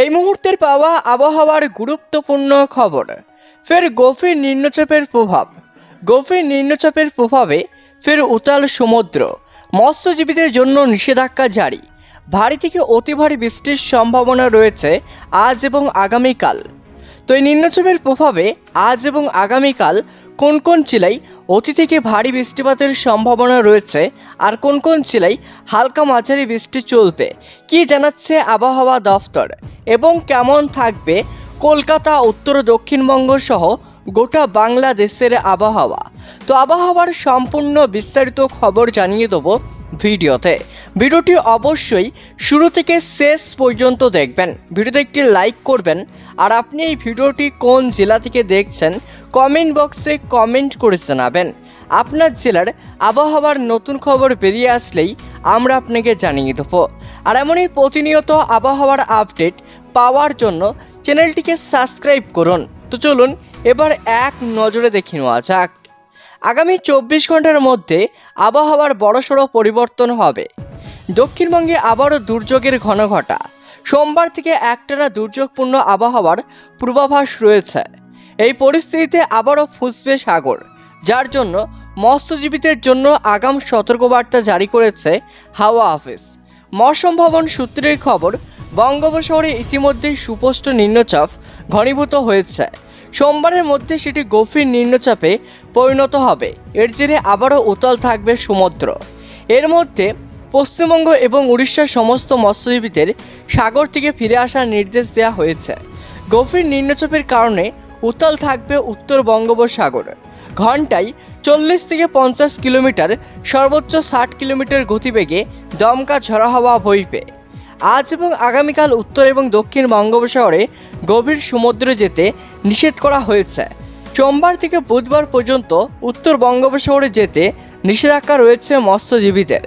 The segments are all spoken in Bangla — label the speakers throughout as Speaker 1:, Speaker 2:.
Speaker 1: এই মুহূর্তের পাওয়া আবহাওয়ার গুরুত্বপূর্ণ খবর। ফের গভীর নিম্নচাপের প্রভাবে ফের উতাল সমুদ্র, মৎস্যজীবীদের জন্য নিষেধাজ্ঞা জারি। ভারী থেকে অতি ভারী বৃষ্টির সম্ভাবনা রয়েছে আজ এবং আগামীকাল। তো এই নিম্নচাপের প্রভাবে আজ এবং আগামীকাল কোন কোন জেলায় অতি থেকে ভারী বৃষ্টিপাতের সম্ভাবনা রয়েছে আর কোন কোন জেলায় হালকা মাঝারি বৃষ্টি চলবে, কি জানাচ্ছে আবহাওয়া দফতর, এবং কেমন থাকবে কলকাতা, উত্তর দক্ষিণবঙ্গ সহ গোটা বাংলাদেশের আবহাওয়া। তো আবহাওয়ার সম্পূর্ণ বিস্তারিত খবর জানিয়ে দেবো ভিডিওতে। ভিডিওটি অবশ্যই শুরু থেকে শেষ পর্যন্ত দেখবেন। ভিডিওতে একটি লাইক করবেন, আর আপনি এই ভিডিওটি কোন জেলা থেকে দেখছেন কমেন্ট বক্সে কমেন্ট করে জানাবেন। আপনার জেলার আবহাওয়ার নতুন খবর বেরিয়ে আসলেই আমরা আপনাকে জানিয়ে দেবো। আর এমনই প্রতিনিয়ত আবহাওয়ার আপডেট পাওয়ার জন্য চ্যানেলটিকে সাবস্ক্রাইব করুন। তো চলুন এবার এক নজরে দেখে নেওয়া যাক। আগামী 24 ঘন্টার মধ্যে আবহাওয়ার বড়সড় পরিবর্তন হবে। দক্ষিণবঙ্গে আবারও দুর্যোগের ঘনঘটা। সোমবার থেকে একটানা দুর্যোগপূর্ণ আবহাওয়ার পূর্বাভাস রয়েছে। এই পরিস্থিতিতে আবারও ফুঁসবে সাগর, যার জন্য মৎস্যজীবীদের জন্য আগাম সতর্কবার্তা জারি করেছে হাওয়া অফিস। মৌসুম ভবন সূত্রের খবর, বঙ্গোপসাগরে ইতিমধ্যেই সুস্পষ্ট নিম্নচাপ ঘনীভূত হয়েছে। সোমবারের মধ্যে সেটি গভীর নিম্নচাপে পরিণত হবে। এর জেরে আবারও উতাল থাকবে সমুদ্র। এর মধ্যে পশ্চিমবঙ্গ এবং উড়িষ্যার সমস্ত মৎস্যজীবীদের সাগর থেকে ফিরে আসার নির্দেশ দেওয়া হয়েছে। গভীর নিম্নচাপের কারণে উতাল থাকবে উত্তর বঙ্গোপসাগর। ঘন্টায় 40 থেকে 50 কিলোমিটার, সর্বোচ্চ 60 কিলোমিটার গতিবেগে দমকা ঝড়ো হাওয়া বইবে। আজ এবং আগামীকাল উত্তর এবং দক্ষিণ বঙ্গোপসাগরে গভীর সমুদ্রে যেতে নিষেধ করা হয়েছে। সোমবার থেকে বুধবার পর্যন্ত উত্তর বঙ্গোপসাগরে যেতে নিষেধাজ্ঞা রয়েছে মৎস্যজীবীদের।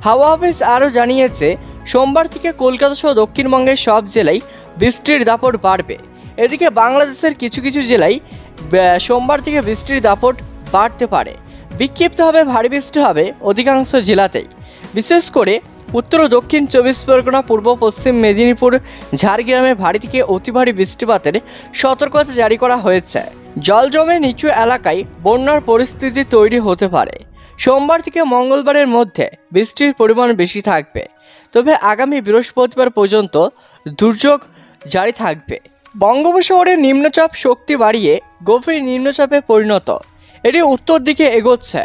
Speaker 1: হাওয়া অফিস আরও জানিয়েছে, সোমবার থেকে কলকাতা সহ দক্ষিণবঙ্গের সব জেলায় বৃষ্টির দাপট বাড়বে। এদিকে বাংলাদেশের কিছু কিছু জেলায় সোমবার থেকে বৃষ্টির দাপট বাড়তে পারে। বিক্ষিপ্তভাবে ভারী বৃষ্টি হবে অধিকাংশ জেলাতেই, বিশেষ করে উত্তর ও দক্ষিণ 24 পরগনা, পূর্ব পশ্চিম মেদিনীপুর, ঝাড়গ্রামে ভারী থেকে অতি ভারী বৃষ্টিপাতের সতর্কতা জারি করা হয়েছে। জল জমে নিচু এলাকায় বন্যার পরিস্থিতি তৈরি হতে পারে। সোমবার থেকে মঙ্গলবারের মধ্যে বৃষ্টির পরিমাণ বেশি থাকবে, তবে আগামী বৃহস্পতিবার পর্যন্ত দুর্যোগ জারি থাকবে। বঙ্গোপসাগরের নিম্নচাপ শক্তি বাড়িয়ে গভীর নিম্নচাপে পরিণত। এটি উত্তর দিকে এগোচ্ছে।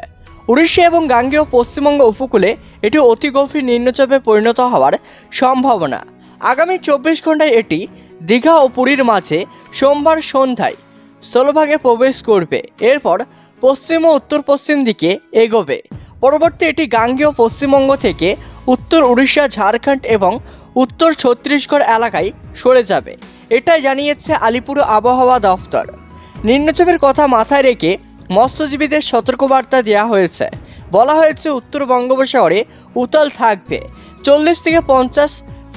Speaker 1: উড়িষ্যা এবং গাঙ্গেয় পশ্চিমবঙ্গ উপকূলে এটি অতি গভীর নিম্নচাপে পরিণত হওয়ার সম্ভাবনা। আগামী 24 ঘন্টায় এটি দীঘা ও পুরীর মাঝে সোমবার সন্ধ্যায় স্থলভাগে প্রবেশ করবে। এরপর পশ্চিম ও উত্তর পশ্চিম দিকে এগোবে। পরবর্তী এটি গাঙ্গেয় পশ্চিমবঙ্গ থেকে উত্তর উড়িষ্যা, ঝাড়খণ্ড এবং উত্তর ছত্তিশগড় এলাকায় সরে যাবে। এটাই জানিয়েছে আলিপুর আবহাওয়া দফতর। নিম্নচাপের কথা মাথায় রেখে মৎস্যজীবীদের সতর্কবার্তা দেওয়া হয়েছে। বলা হয়েছে, উত্তর বঙ্গোপসাগরে উতাল থাকবে। 40 থেকে 50,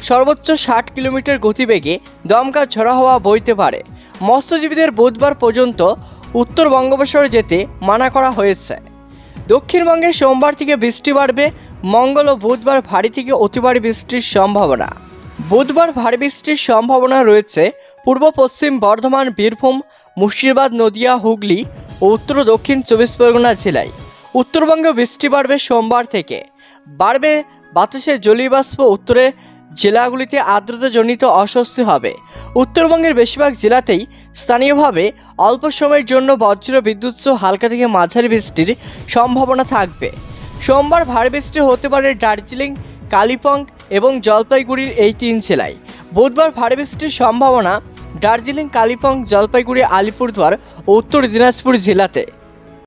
Speaker 1: সর্বোচ্চ 60 কিলোমিটার গতিবেগে দমকা ঝড়ো হাওয়া বইতে পারে। মৎস্যজীবীদের বুধবার পর্যন্ত উত্তর বঙ্গোপসাগরে যেতে মানা করা হয়েছে। দক্ষিণবঙ্গে সোমবার থেকে বৃষ্টি বাড়বে। মঙ্গল ও বুধবার ভারী থেকে অতি ভারী বৃষ্টির সম্ভাবনা। বুধবার ভারী বৃষ্টির সম্ভাবনা রয়েছে পূর্ব পশ্চিম বর্ধমান, বীরভূম, মুর্শিদাবাদ, নদিয়া, হুগলি ও উত্তর ও দক্ষিণ 24 পরগনা জেলায়। উত্তরবঙ্গে বৃষ্টি বাড়বে। সোমবার থেকে বাড়বে বাতাসের জলীয় বাষ্প। উত্তরে জেলাগুলিতে আর্দ্রতাজনিত অস্বস্তি হবে। উত্তরবঙ্গের বেশিরভাগ জেলাতেই স্থানীয়ভাবে অল্প সময়ের জন্য বজ্র বিদ্যুৎ সহ হালকা থেকে মাঝারি বৃষ্টির সম্ভাবনা থাকবে। সোমবার ভারী বৃষ্টি হতে পারে দার্জিলিং, কালিম্পং এবং জলপাইগুড়ির এই 3 জেলায়। বুধবার ভারী বৃষ্টির সম্ভাবনা দার্জিলিং, কালিম্পং, জলপাইগুড়ি, আলিপুরদুয়ার ও উত্তর দিনাজপুর জেলাতে।